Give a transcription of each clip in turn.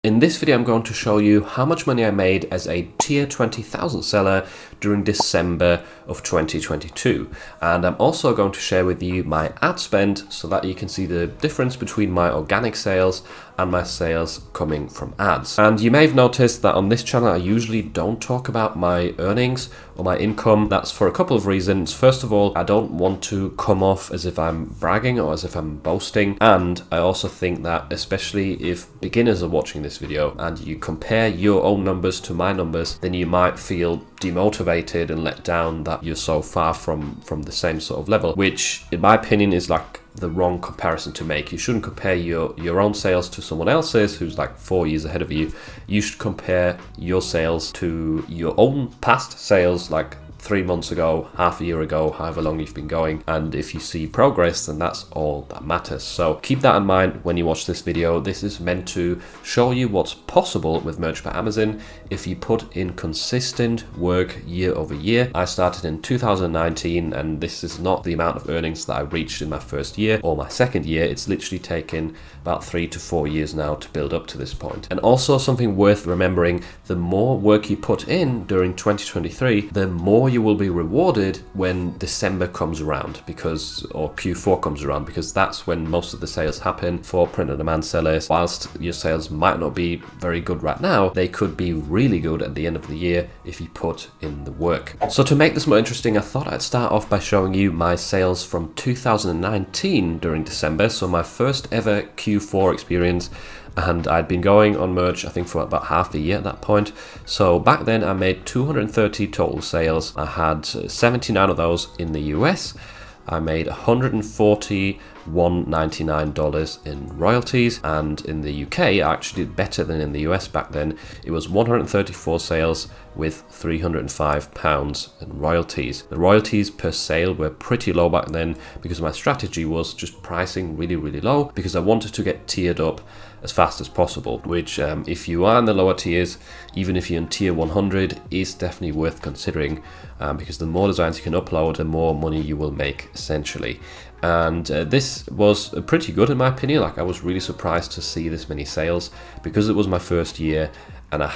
In this video, I'm going to show you how much money I made as a tier 20,000 seller during December of 2022. And I'm also going to share with you my ad spend so that you can see the difference between my organic sales and my sales coming from ads. And you may have noticed that on this channel, I usually don't talk about my earnings or my income. That's for a couple of reasons. First of all, I don't want to come off as if I'm bragging or as if I'm boasting. And I also think that especially if beginners are watching this video and you compare your own numbers to my numbers, then you might feel demotivated and let down that you're so far from the same sort of level, which in my opinion is like the wrong comparison to make. You shouldn't compare your own sales to someone else's who's like 4 years ahead of you. You should compare your sales to your own past sales, like 3 months ago, half a year ago, however long you've been going. And if you see progress, then that's all that matters. So keep that in mind when you watch this video. This is meant to show you what's possible with Merch by Amazon if you put in consistent work year over year. I started in 2019, and this is not the amount of earnings that I reached in my first year or my second year. It's literally taken about 3 to 4 years now to build up to this point. And also something worth remembering, the more work you put in during 2023, the more you will be rewarded when December comes around, or Q4 comes around, because that's when most of the sales happen for print on demand sellers. Whilst your sales might not be very good right now, they could be really good at the end of the year if you put in the work. So to make this more interesting, I thought I'd start off by showing you my sales from 2019 during December, so my first ever Q4 experience. And I'd been going on Merch, I think, for about half a year at that point. So back then I made 230 total sales. I had 79 of those in the US. I made $141.99 in royalties, and in the UK I actually did better than in the US back then. It was 134 sales with £305 in royalties. The royalties per sale were pretty low back then because my strategy was just pricing really low because I wanted to get tiered up as fast as possible, which if you are in the lower tiers, even if you're in tier 100, is definitely worth considering because the more designs you can upload, the more money you will make essentially. And this was pretty good in my opinion. Like, I was really surprised to see this many sales because it was my first year, and I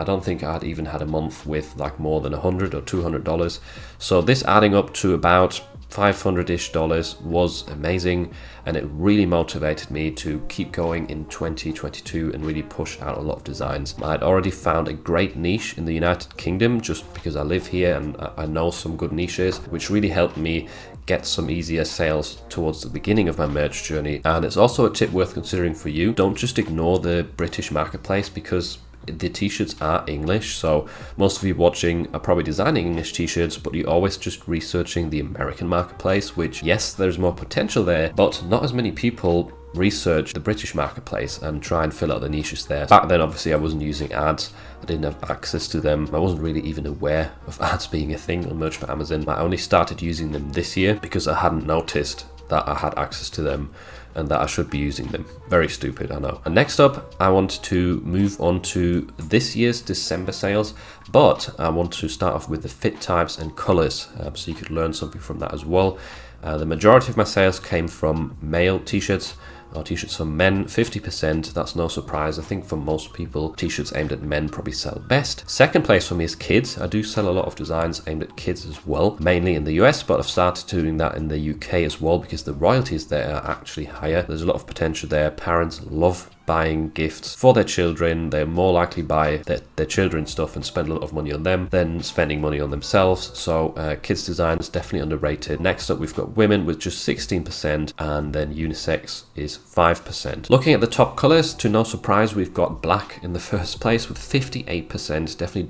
don't think I had even had a month with like more than $100 or $200. So this adding up to about $500-ish was amazing, and it really motivated me to keep going in 2022 and really push out a lot of designs. I'd already found a great niche in the United Kingdom just because I live here and I know some good niches, which really helped me get some easier sales towards the beginning of my merch journey. And it's also a tip worth considering for you. Don't just ignore the British marketplace because the t-shirts are English, so most of you watching are probably designing English t-shirts, but you're always just researching the American marketplace, which yes, there's more potential there, but not as many people research the British marketplace and try and fill out the niches there. Back then, obviously, I wasn't using ads. I didn't have access to them. I wasn't really even aware of ads being a thing on Merch by Amazon. I only started using them this year because I hadn't noticed that I had access to them and that I should be using them. Very stupid, I know. And next up, I want to move on to this year's December sales, but I want to start off with the fit types and colors, so you could learn something from that as well. The majority of my sales came from male t-shirts, or t-shirts for men, 50%. That's no surprise. I think for most people, t-shirts aimed at men probably sell best. Second place for me is kids. I do sell a lot of designs aimed at kids as well, mainly in the US, but I've started doing that in the UK as well because the royalties there are actually higher. There's a lot of potential there. Parents love buying gifts for their children. They're more likely to buy their children's stuff and spend a lot of money on them than spending money on themselves. So kids design is definitely underrated. Next up, we've got women with just 16%, and then unisex is 5%. Looking at the top colors, to no surprise, we've got black in the first place with 58%, definitely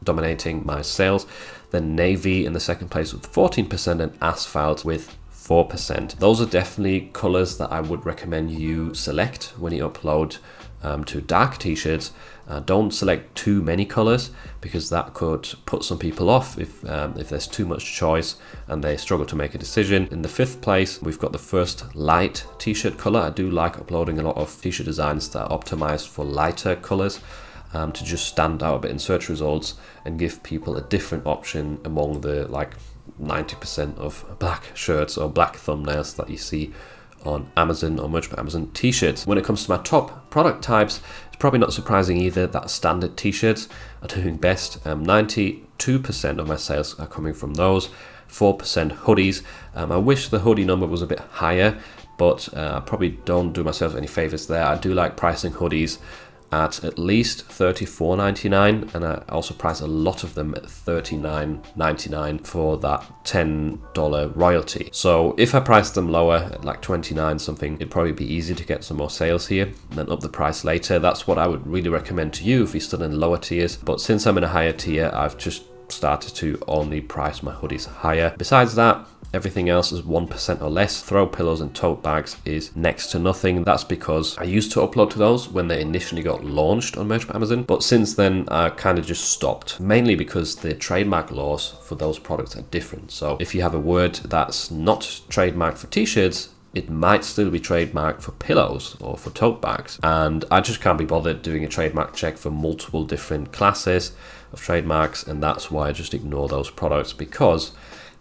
dominating my sales. Then navy in the second place with 14%, and asphalt with 4%. Those are definitely colors that I would recommend you select when you upload to dark t-shirts. Don't select too many colors because that could put some people off if there's too much choice and they struggle to make a decision. In the fifth place, we've got the first light t-shirt color. I do like uploading a lot of t-shirt designs that are optimized for lighter colors to just stand out a bit in search results and give people a different option among the 90% of black shirts or black thumbnails that you see on Amazon or Merch by Amazon t-shirts. When it comes to my top product types, it's probably not surprising either that standard t-shirts are doing best. 92% of my sales are coming from those, 4% hoodies. I wish the hoodie number was a bit higher, but I probably don't do myself any favors there. I do like pricing hoodies at least $34.99, and I also price a lot of them at $39.99 for that $10 royalty. So if I price them lower at like $29 something, it'd probably be easy to get some more sales here and then up the price later. That's what I would really recommend to you if you're still in lower tiers. But since I'm in a higher tier, I've just started to only price my hoodies higher. Besides that, everything else is 1% or less. Throw pillows and tote bags is next to nothing. That's because I used to upload to those when they initially got launched on Merch by Amazon, but since then I kind of just stopped, mainly because the trademark laws for those products are different. So if you have a word that's not trademarked for t-shirts, it might still be trademarked for pillows or for tote bags. And I just can't be bothered doing a trademark check for multiple different classes of trademarks, and that's why I just ignore those products, because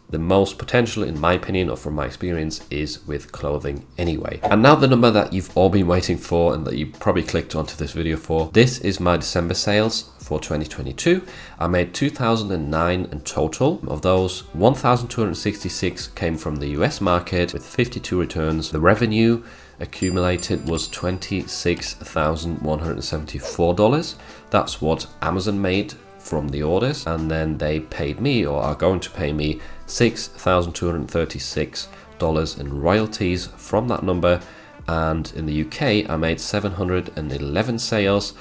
the most potential, in my opinion, or from my experience, is with clothing anyway. And now the number that you've all been waiting for and that you probably clicked onto this video for. This is my December sales for 2022. I made 2,009 in total. Of those, 1,266 came from the US market with 52 returns. The revenue accumulated was $26,174. That's what Amazon made from the orders, and then they paid me, or are going to pay me, $6,236 in royalties from that number. And in the UK, I made 711 sales,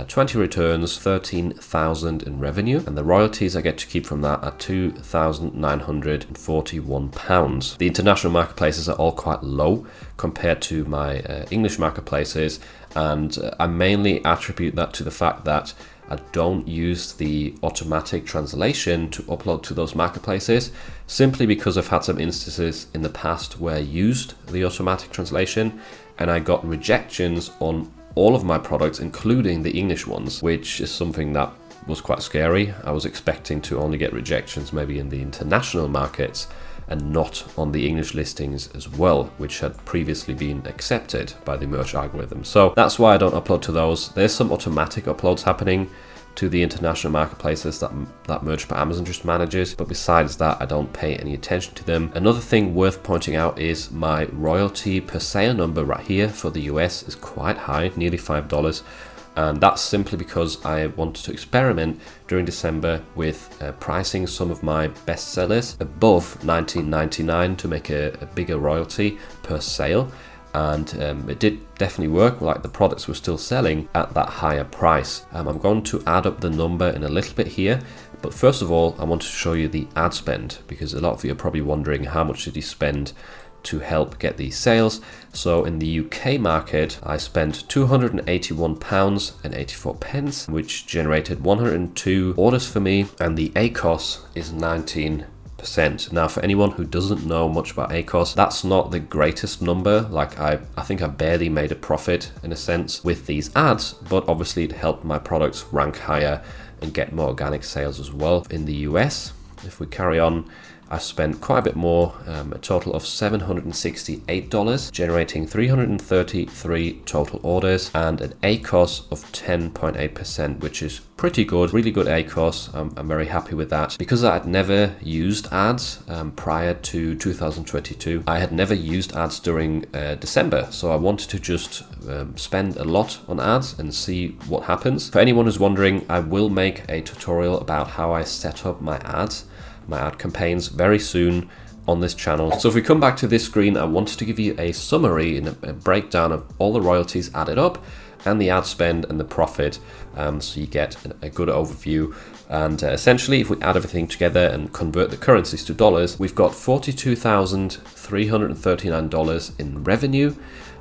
20 returns, 13,000 in revenue, and the royalties I get to keep from that are £2,941. The international marketplaces are all quite low compared to my English marketplaces, and I mainly attribute that to the fact that I don't use the automatic translation to upload to those marketplaces, simply because I've had some instances in the past where I used the automatic translation and I got rejections on all of my products, including the English ones, which is something that was quite scary. I was expecting to only get rejections maybe in the international markets and not on the English listings as well, which had previously been accepted by the merch algorithm. So that's why I don't upload to those. There's some automatic uploads happening to the international marketplaces that Merch by Amazon just manages, but besides that, I don't pay any attention to them. Another thing worth pointing out is my royalty per sale number right here for the US is quite high, nearly $5. And that's simply because I wanted to experiment during December with pricing some of my bestsellers above $19.99 to make a bigger royalty per sale. And it did definitely work. Like, the products were still selling at that higher price. I'm going to add up the number in a little bit here, but first of all I want to show you the ad spend, because a lot of you are probably wondering how much did you spend to help get these sales. So in the UK market, I spent £281.84, which generated 102 orders for me, and the ACOS is 19%. Now, for anyone who doesn't know much about ACOS, that's not the greatest number. Like, I think I barely made a profit in a sense with these ads, but obviously it helped my products rank higher and get more organic sales as well. In the US, if we carry on, I spent quite a bit more, a total of $768, generating 333 total orders and an ACOS of 10.8%, which is pretty good, really good ACOS. I'm very happy with that. Because I had never used ads prior to 2022, I had never used ads during December, so I wanted to just spend a lot on ads and see what happens. For anyone who's wondering, I will make a tutorial about how I set up my ads, my ad campaigns, very soon on this channel. So if we come back to this screen, I wanted to give you a summary and a breakdown of all the royalties added up and the ad spend and the profit, so you get a good overview. And essentially, if we add everything together and convert the currencies to dollars, we've got $42,339 in revenue,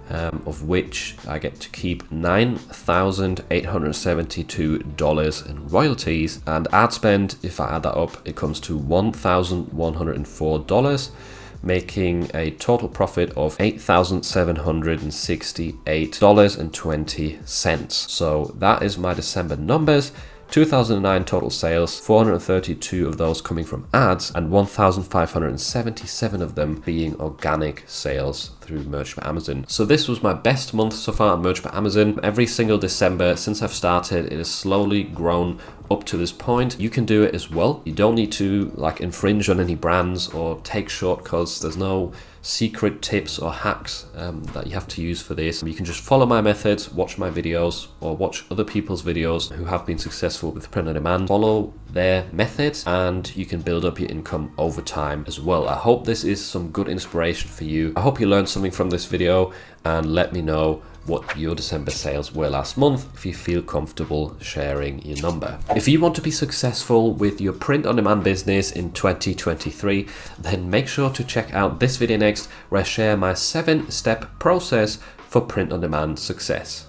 of which I get to keep $9,872 in royalties, and ad spend, if I add that up, it comes to $1,104, making a total profit of $8,768.20. So that is my December numbers. 2009 total sales, 432 of those coming from ads, and 1,577 of them being organic sales through Merch by Amazon. So this was my best month so far on Merch by Amazon. Every single December since I've started, it has slowly grown up to this point. You can do it as well. You don't need to infringe on any brands or take shortcuts. There's no secret tips or hacks that you have to use for this. You can just follow my methods, watch my videos, or watch other people's videos who have been successful with print on demand. Follow their methods and you can build up your income over time as well. I hope this is some good inspiration for you. I hope you learned something from this video, and let me know what your December sales were last month if you feel comfortable sharing your number. If you want to be successful with your print on demand business in 2023, then make sure to check out this video next, where I share my 7-step process for print on demand success.